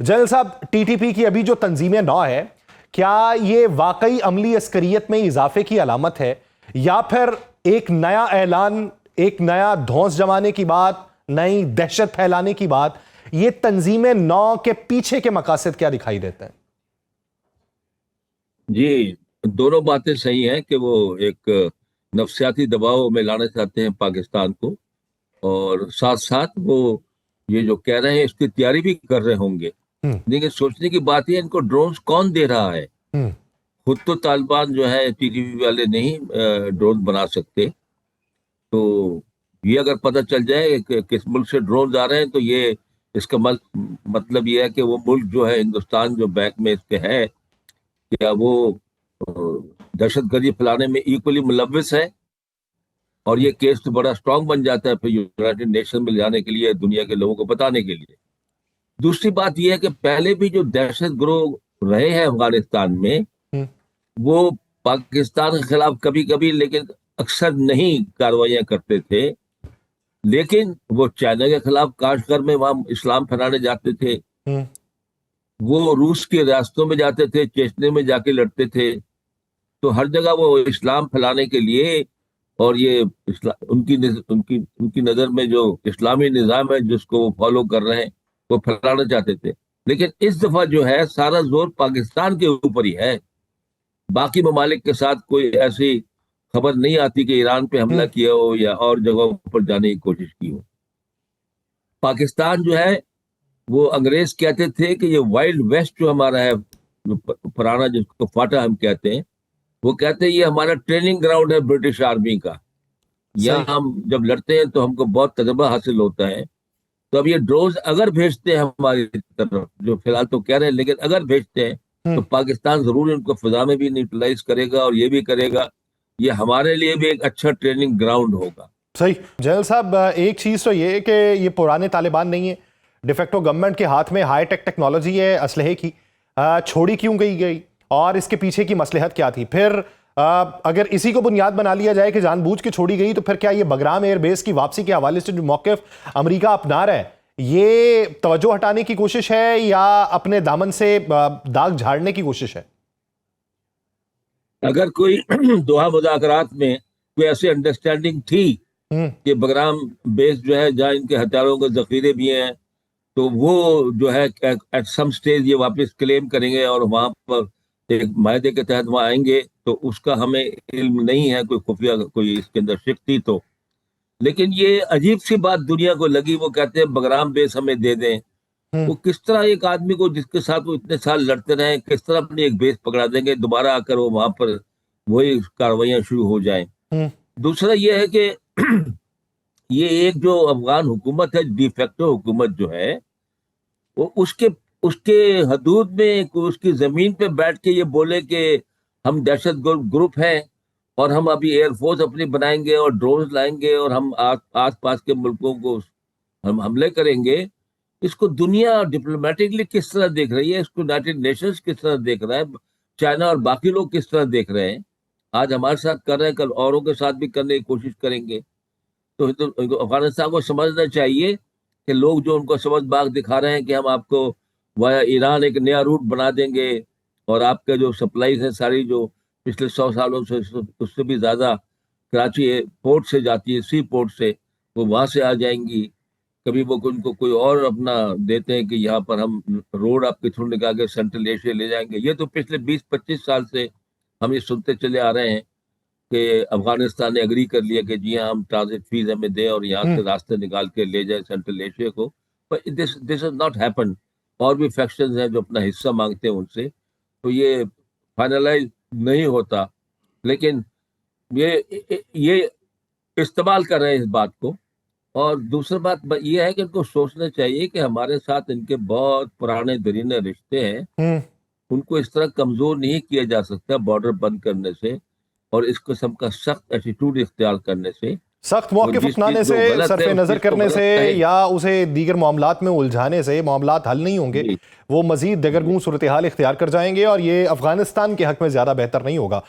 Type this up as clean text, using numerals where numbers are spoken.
General साहब, TTP की अभी जो तंजीम नौ है, क्या ये वाकई अमली अस्करियत में इजाफे की अलामत है, या फिर एक नया ऐलान, एक नया धौंस जमाने की बात, नई दहशत फैलाने की बात? ये तंजीम नौ के पीछे के मकासद क्या दिखाई देते हैं? जी, दोनों बातें सही हैं कि वो एक नफसियाती दबाव में लाना चाहते हैं पाकिस्तान को, और साथ साथ वो ये जो कह रहे हैं इसकी तैयारी भी कर रहे होंगे। हम्म। लेकिन सोचने की बात है, इनको ड्रोन्स कौन दे रहा है? हम्म। खुद तो तालिबान जो है, टीटीपी वाले नहीं ड्रोन बना सकते। तो ये अगर पता चल जाए कि किस मुल्क से ड्रोन आ रहे हैं, तो ये इसका मतलब ये है कि वो मुल्क जो है, हिंदुस्तान जो बैक में इसके है, क्या वो दहशतगर्दी फैलाने में इक्वली मुलव्विस है? और ये केस तो बड़ा स्ट्रांग बन जाता है फिर यूनाइटेड नेशन में जाने के लिए, दुनिया के लोगों को बताने के लिए। दूसरी बात यह है कि पहले भी जो दहशत गिरोह रहे हैं अफगानिस्तान में, हम्म। वो पाकिस्तान के खिलाफ कभी कभी, लेकिन अक्सर नहीं कार्रवाइयां करते थे। लेकिन वो चाइना के खिलाफ काशगर में वहां इस्लाम फैलाने जाते थे, हम्म। वो रूस के रास्तों में जाते थे, चेचने में जाके लड़ते थे। तो हर जगह वो इस्लाम फैलाने के लिए, और ये उनकी उनकी उनकी नजर में जो इस्लामी निज़ाम है जिसको वो फॉलो कर रहे हैं, वो फैलाना चाहते थे। लेकिन इस दफा जो है, सारा जोर पाकिस्तान के ऊपर ही है। बाकी ममालिक के साथ कोई ऐसी खबर नहीं आती कि ईरान पे हमला हम्म। किया हो या और जगहों पर जाने की कोशिश की हो। पाकिस्तान जो है, वो अंग्रेज कहते थे कि ये वाइल्ड वेस्ट जो हमारा है, जो पुराना, जिसको फाटा हम कहते हैं, वो कहते हैं ये हमारा ट्रेनिंग ग्राउंड है ब्रिटिश आर्मी का। सही। यहाँ हम जब लड़ते हैं तो हमको बहुत तजर्बा हासिल होता है। तो अब ये ड्रोन्स अगर भेजते हैं हमारी तरफ, जो फिलहाल तो कह रहे हैं, लेकिन अगर भेजते हैं तो हम्म। पाकिस्तान जरूर इनको फिजा में भी न्यूट्रलाइज करेगा, और ये भी करेगा, ये हमारे लिए भी एक अच्छा ट्रेनिंग ग्राउंड होगा। सही। जनरल साहब, एक चीज तो ये कि ये पुराने तालिबान नहीं है, डिफेक्टो गवर्नमेंट के हाथ में हाई टेक टेक्नोलॉजी है असलहे की। छोड़ी क्यों गई और इसके पीछे की मसलहत क्या थी? फिर अगर इसी को बुनियाद बना लिया जाए कि जानबूझ के छोड़ी गई, तो फिर क्या ये बगराम एयरबेस की वापसी के हवाले से जो मौक़िफ़ अमेरिका अपना रहा है, ये तवज्जो हटाने की कोशिश है या अपने दामन से दाग झाड़ने की कोशिश है? अगर कोई दोहा मुज़ाकरात में कोई ऐसी अंडरस्टैंडिंग थी हम्म। कि बगराम बेस जो है, जहाँ इनके हथियारों के जखीरे भी हैं, तो वो जो है एट सम स्टेज ये वापस क्लेम करेंगे और वहां पर एक मायदे के तहत वहां आएंगे, तो उसका हमें इल्म नहीं है, कोई खुफिया कोई इसके अंदर शिक थी तो। लेकिन ये अजीब सी बात दुनिया को लगी, वो कहते हैं बगराम बेस हमें दे दें। हम्म। वो किस तरह एक आदमी को जिसके साथ वो इतने साल लड़ते रहे, किस तरह अपनी एक बेस पकड़ा देंगे दोबारा आकर वो वहां पर वही कार्रवाइयां शुरू हो जाएं? हम्म। दूसरा ये है कि ये एक जो अफगान हुकूमत है, डिफेक्टो हुकूमत जो है, वो उसके उसके हदूद में, उसकी जमीन पे बैठ के ये बोले कि हम दहशत ग्रुप हैं, और हम अभी एयरफोर्स अपनी बनाएंगे और ड्रोन लाएंगे और हम आस पास के मुल्कों को हम हमले करेंगे। इसको दुनिया डिप्लोमेटिकली किस तरह देख रही है? इसको यूनाइटेड नेशंस किस तरह देख रहा है? चाइना और बाकी लोग किस तरह देख रहे हैं? आज हमारे साथ कर रहे हैं, कल औरों के साथ भी करने की कोशिश करेंगे। तो अफगानिस्तान को समझना चाहिए कि लोग जो उनको समझ बाग दिखा रहे हैं कि हम आपको वाया ईरान एक नया रूट बना देंगे, और आपके जो सप्लाईज है सारी, जो पिछले 100 सालों से उससे भी ज्यादा कराची पोर्ट से जाती है, सी पोर्ट से, वो वहां से आ जाएंगी। कभी वो उनको कोई और अपना देते हैं कि यहाँ पर हम रोड आपके थ्रू निकाल के सेंट्रल एशिया ले जाएंगे। ये तो पिछले 20-25 साल से हम ये सुनते चले आ रहे हैं कि अफगानिस्तान ने एग्री कर लिया कि जी हाँ, हम ट्रांजिट फीस हमें दें और यहाँ से रास्ते निकाल के ले जाए सेंट्रल एशिया को। पर this this is not happen. और भी फैक्शंस हैं जो अपना हिस्सा मांगते हैं उनसे, तो ये फाइनलाइज नहीं होता। लेकिन ये इस्तेमाल कर रहे हैं इस बात को। और दूसरी बात यह है कि इनको सोचना चाहिए कि हमारे साथ इनके बहुत पुराने दरीने रिश्ते हैं, हम्म। उनको इस तरह कमजोर नहीं किया जा सकता बॉर्डर बंद करने से और इस किस्म का सख्त एटीट्यूड इख्तियार करने से। सख्त वो मौक़िफ़ जिस चीज अपनाने से, जो गलत है सरफ़े उस नज़र चीज को करने से, गलत कहे। या उसे दीगर मामलात में उलझाने से मामलात हल नहीं होंगे। जी वो मज़ीद दगरगूं सूरत हाल इख्तियार कर जाएंगे और ये अफ़गानिस्तान के हक़ में ज़्यादा बेहतर नहीं होगा।